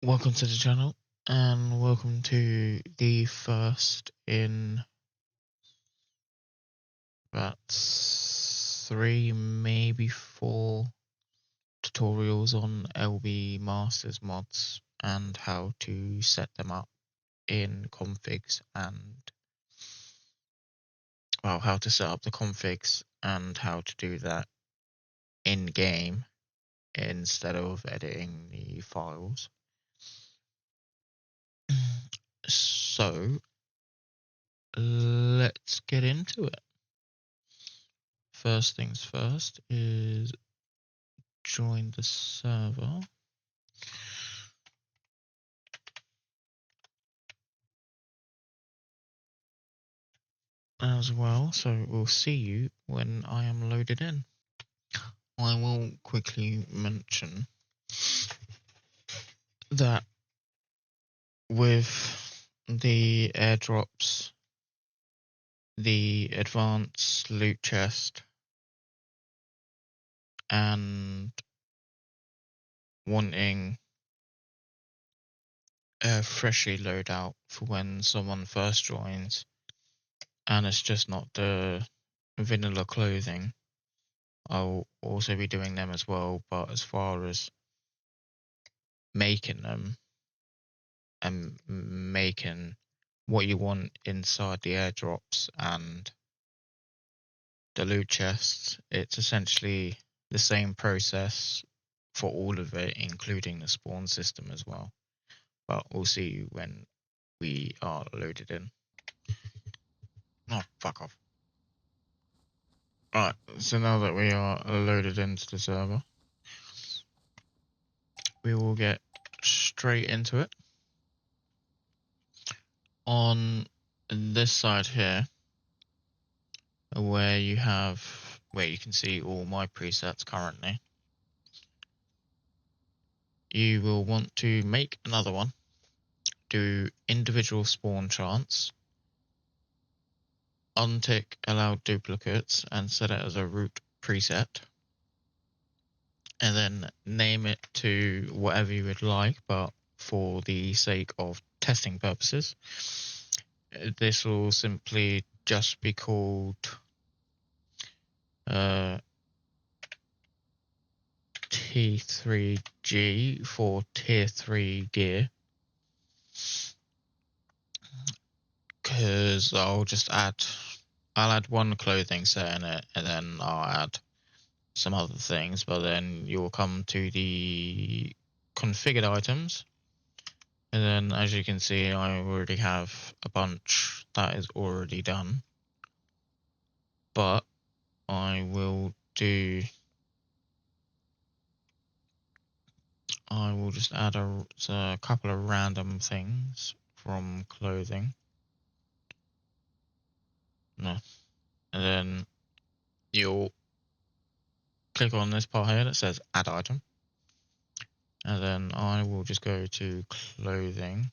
Welcome to the channel and welcome to the first in about 3, maybe 4 tutorials on LB Masters mods and how to set them up in configs and how to set up the configs and how to do that in game instead of editing the files. So let's get into it. First things first is join the server. As well, so we'll see you when I am loaded in. I will quickly mention that with the airdrops, the advanced loot chest, and wanting a freshly loadout for when someone first joins, and it's just not the vanilla clothing, I'll also be doing them as well. But as far as making them and making what you want inside the airdrops and the loot chests, it's essentially the same process for all of it, including the spawn system as well. But we'll see you when we are loaded in. Oh, fuck off. Alright, so now that we are loaded into the server, we will get straight into it. On this side here, where you can see all my presets currently, you will want to make another one, do individual spawn chance, untick allow duplicates and set it as a root preset, and then name it to whatever you would like, but for the sake of testing purposes, this will simply just be called T3G for tier 3 gear, because I'll add one clothing set in it, and then I'll add some other things, but then you'll come to the configured items, and then as you can see, I already have a bunch that is already done, but I will just add a couple of random things from clothing. No. And then you'll click on this part here that says add item, and then I will just go to clothing.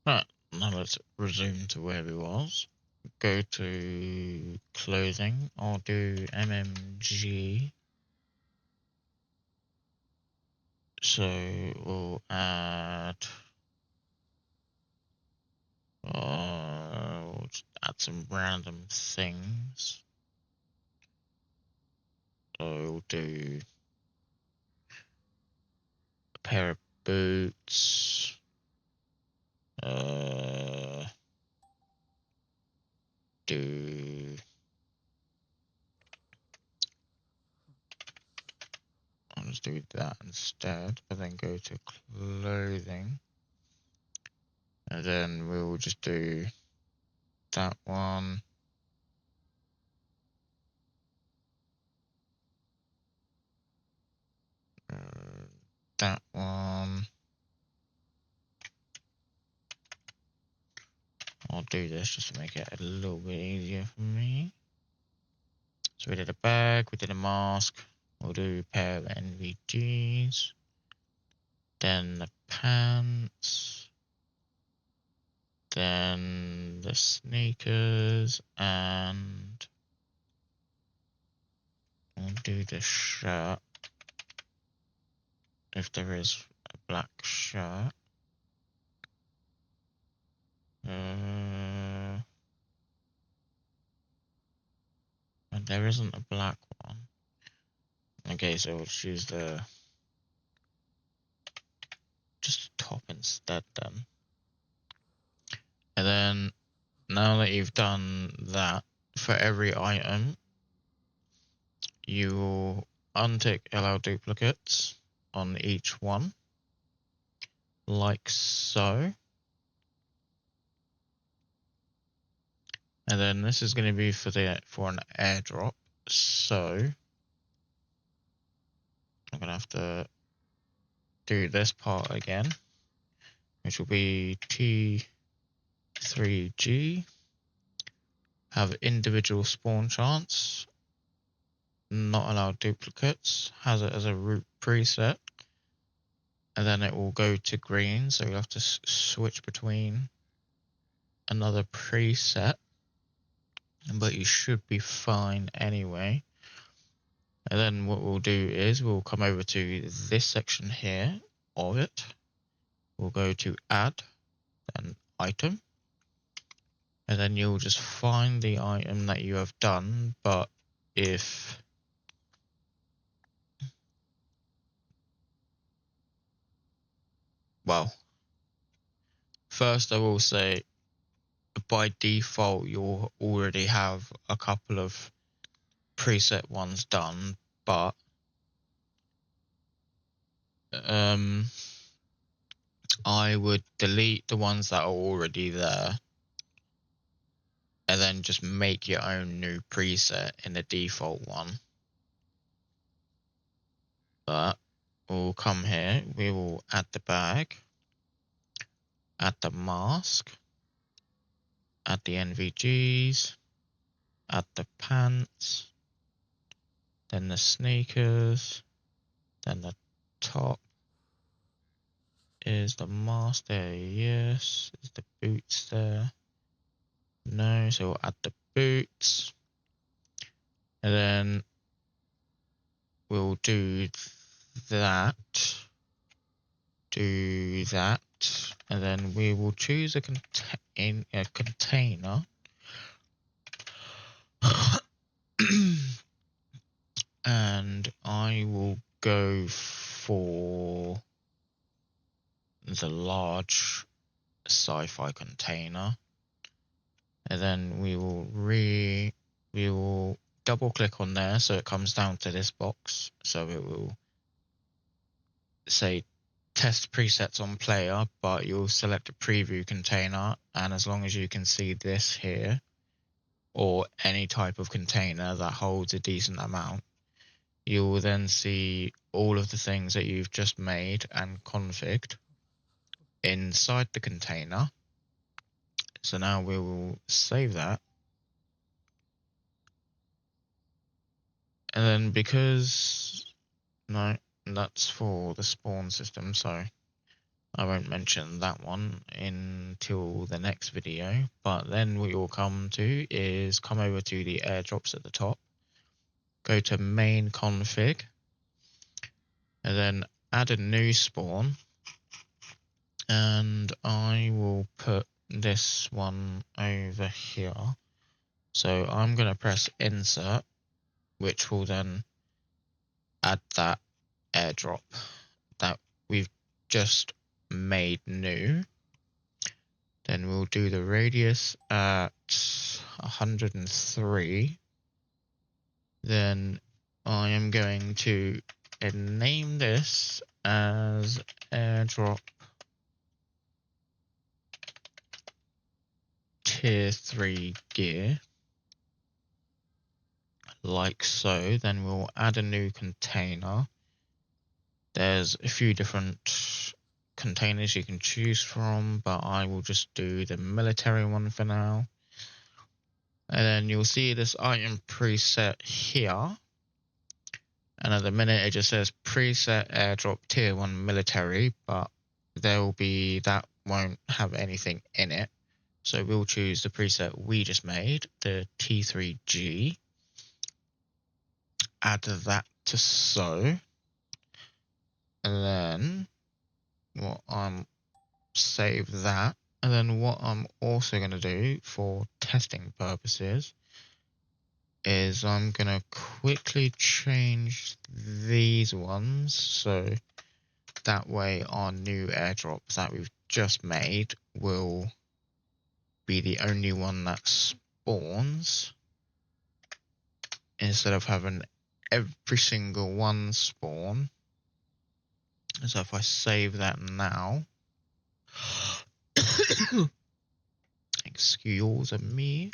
Right, now let's resume to where we was. Go to clothing. I'll do MMG. So we'll add we'll just add some random things. So we'll do a pair of boots. I'll just do that instead, but then go to clothing, and then we'll just do that one. That one. I'll do this just to make it a little bit easier for me. So we did a bag, we did a mask, we'll do a pair of NVGs, then the pants, then the sneakers, and we'll do the shirt. if there is a black shirt. And there isn't a black one. Okay, so we'll choose just the top instead then. And then now that you've done that, for every item, you will untick allow duplicates on each one, like so. And then this is going to be for an airdrop. So I'm going to have to do this part again, which will be T3G, have individual spawn chance, not allow duplicates, has it as a root preset, and then it will go to green, so you'll have to switch between another preset, but you should be fine anyway. And then what we'll do is we'll come over to this section here of it. We'll go to add, then item, and then you'll just find the item that you have done. But first I will say, by default, you'll already have a couple of preset ones done, but I would delete the ones that are already there and then just make your own new preset in the default one. But we'll come here, we will add the bag, add the mask, add the NVGs, add the pants, then the sneakers, then the top. Is the mask there? Yes. Is the boots there? No. So we'll add the boots. And then we'll do that. And then we will choose a container. And I will go for the large sci-fi container, and then we will double click on there so it comes down to this box. So it will say test presets on player, but you'll select a preview container, and as long as you can see this here or any type of container that holds a decent amount, you will then see all of the things that you've just made and configured inside the container. So now we will save that. And then that's for the spawn system, so I won't mention that one until the next video. But then what you'll come to is come over to the airdrops at the top, go to main config, and then add a new spawn. And I will put this one over here. So I'm going to press insert, which will then add that airdrop that we've just made new. Then we'll do the radius at 103. Then I am going to name this as airdrop tier 3 gear, like so. Then we'll add a new container. There's a few different containers you can choose from, but I will just do the military one for now. And then you'll see this item preset here, and at the minute it just says preset airdrop tier 1 military, but that won't have anything in it. So we'll choose the preset we just made, the T3G, add that to so, And then what I'm save that. And then what I'm also going to do for testing purposes is I'm going to quickly change these ones. So that way our new airdrop that we've just made will be the only one that spawns, instead of having every single one spawn. So if I save that now, excuse me.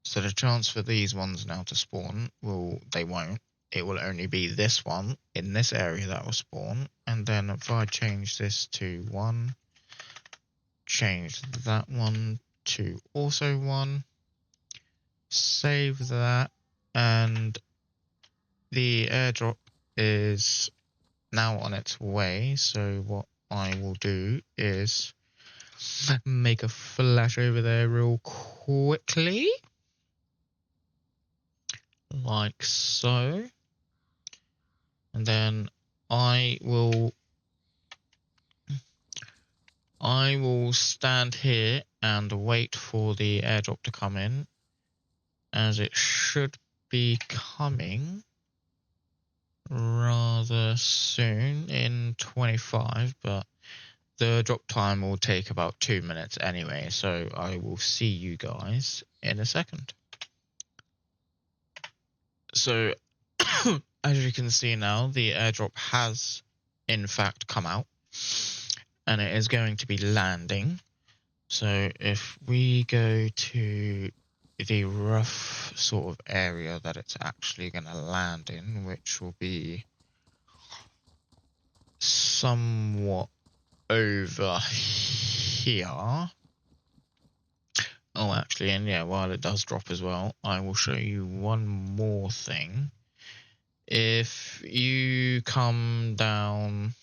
So the chance for these ones now to spawn they won't. It will only be this one in this area that will spawn. And then if I change this to 1, change that one to also 1, save that, and the airdrop is now on its way. So what I will do is make a flash over there real quickly, like so, and then I will stand here and wait for the airdrop to come in, as it should be coming rather soon in 25, but the drop time will take about 2 minutes anyway, so I will see you guys in a second. So as you can see now, the airdrop has in fact come out, and it is going to be landing. So if we go to the rough sort of area that it's actually going to land in, which will be somewhat over here. Oh, actually, and yeah, while it does drop as well, I will show you one more thing. If you come down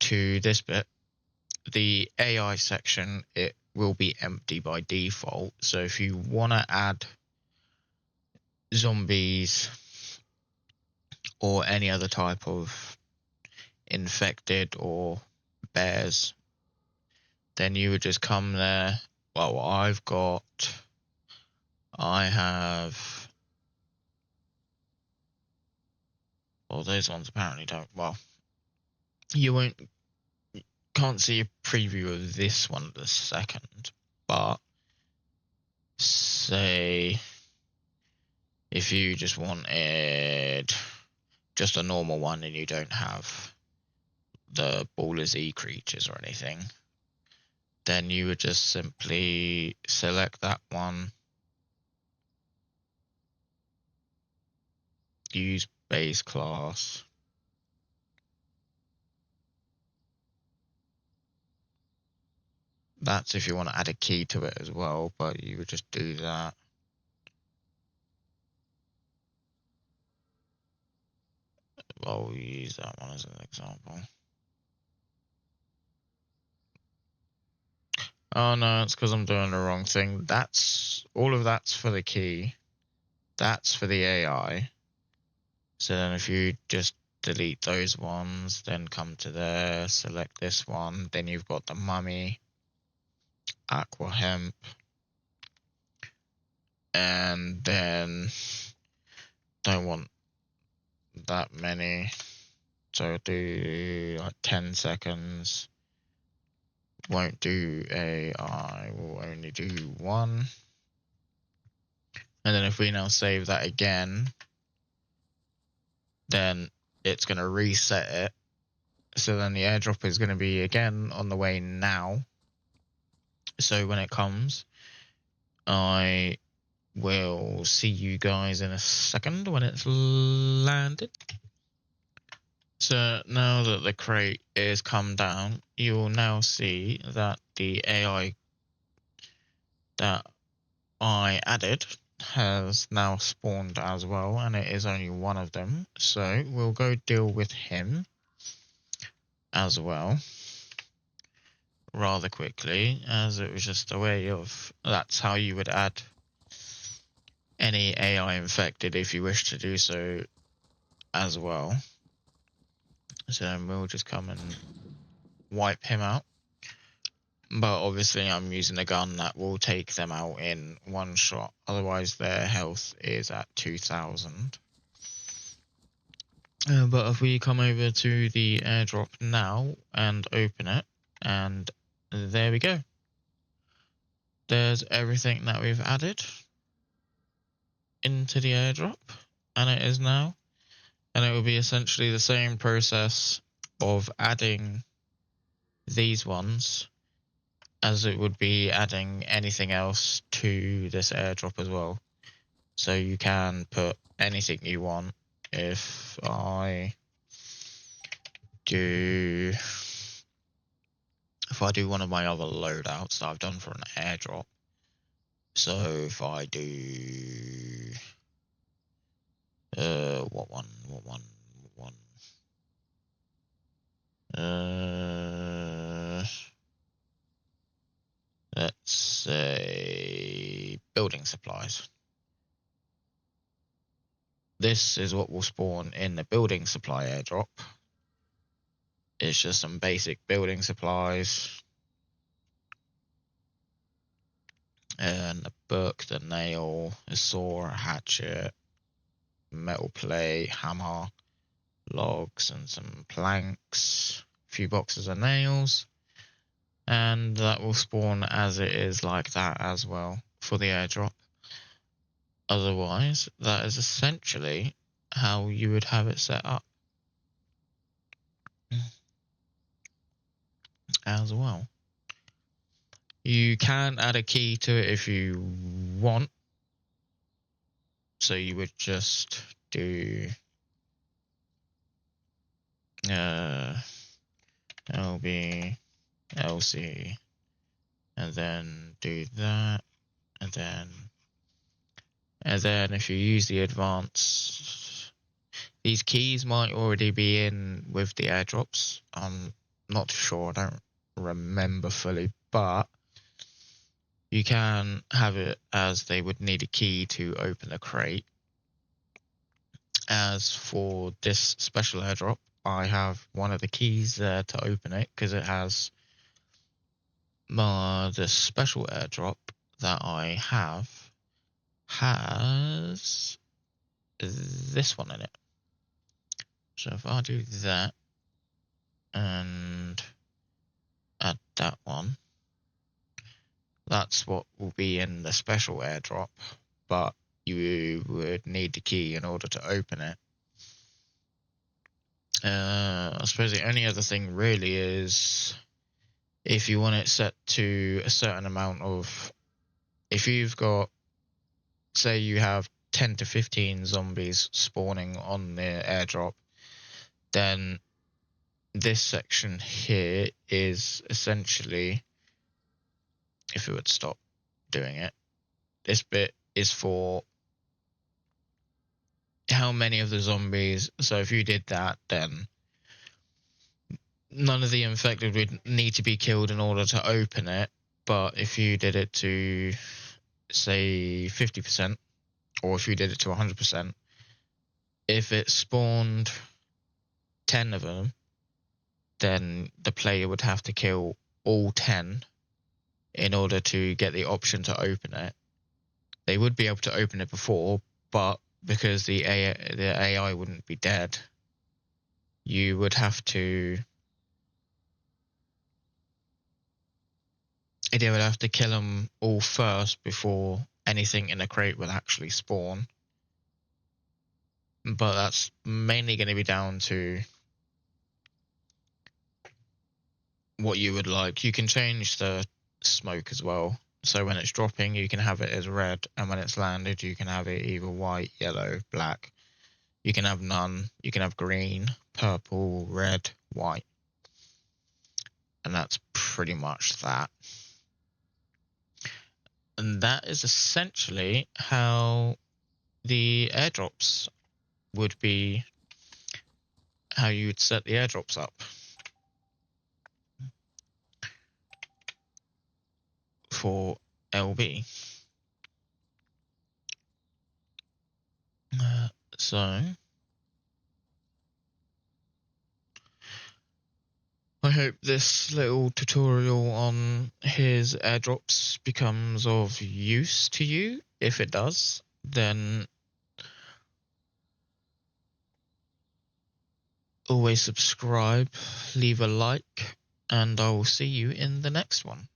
to this bit, the AI section, it will be empty by default. So if you want to add zombies or any other type of infected or bears, then you would just come there. Well, I have, well, those ones apparently don't. Well, you can't see a preview of this one at the second, but say if you just wanted just a normal one and you don't have the Baller Z creatures or anything, then you would just simply select that one, use base class, that's if you want to add a key to it as well, but you would just do that. I'll use that one as an example. Oh no, it's because I'm doing the wrong thing. All of that's for the key. That's for the AI. So then if you just delete those ones, then come to there, select this one, then you've got the mummy, aqua hemp, and then don't want that many, so do like 10 seconds. Won't do AI, will only do 1. And then if we now save that again, then it's going to reset it. So then the airdrop is going to be again on the way now. So when it comes, I will see you guys in a second when it's landed. So now that the crate is come down, you will now see that the AI that I added has now spawned as well, and it is only one of them. So we'll go deal with him as well rather quickly, as it was just a way of, that's how you would add any AI infected if you wish to do so as well. So then we'll just come and wipe him out. But obviously I'm using a gun that will take them out in one shot. Otherwise their health is at 2,000. But if we come over to the airdrop now and open it, and there we go. There's everything that we've added into the airdrop, and it is now. And it will be essentially the same process of adding these ones as it would be adding anything else to this airdrop as well. So you can put anything you want. If I do one of my other loadouts that I've done for an airdrop, so if I do what one let's say building supplies. This is what will spawn in the building supply airdrop. It's just some basic building supplies. And the book, the nail, a saw, a hatchet, metal plate, hammer, logs, and some planks, a few boxes of nails. And that will spawn as it is like that as well for the airdrop. Otherwise, that is essentially how you would have it set up as well. You can add a key to it if you want. So you would just do LB, LC, and then do that, and then if you use the advanced, these keys might already be in with the airdrops. I'm not sure, I don't remember fully, but you can have it as they would need a key to open a crate. As for this special airdrop, I have one of the keys there to open it because it has the special airdrop that I have has this one in it. So if I do that and add that one, that's what will be in the special airdrop, but you would need the key in order to open it. I suppose the only other thing really is if you want it set to a certain amount of, if you've got, say you have 10 to 15 zombies spawning on the airdrop, then this section here is essentially, if it would stop doing it, this bit is for how many of the zombies. So if you did that, then none of the infected would need to be killed in order to open it. But if you did it to, say, 50%, or if you did it to 100%, if it spawned 10 of them, then the player would have to kill all 10 in order to get the option to open it. They would be able to open it before, but because the AI wouldn't be dead, you would have to, they would have to kill them all first before anything in a crate will actually spawn. But that's mainly going to be down to what you would like. You can change the smoke as well. So when it's dropping, you can have it as red, and when it's landed, you can have it either white, yellow, black. You can have none. You can have green, purple, red, white. And that's pretty much that. And that is essentially how the airdrops would be, how you would set the airdrops up for LB. So hope this little tutorial on his airdrops becomes of use to you. If it does, then always subscribe, leave a like, and I will see you in the next one.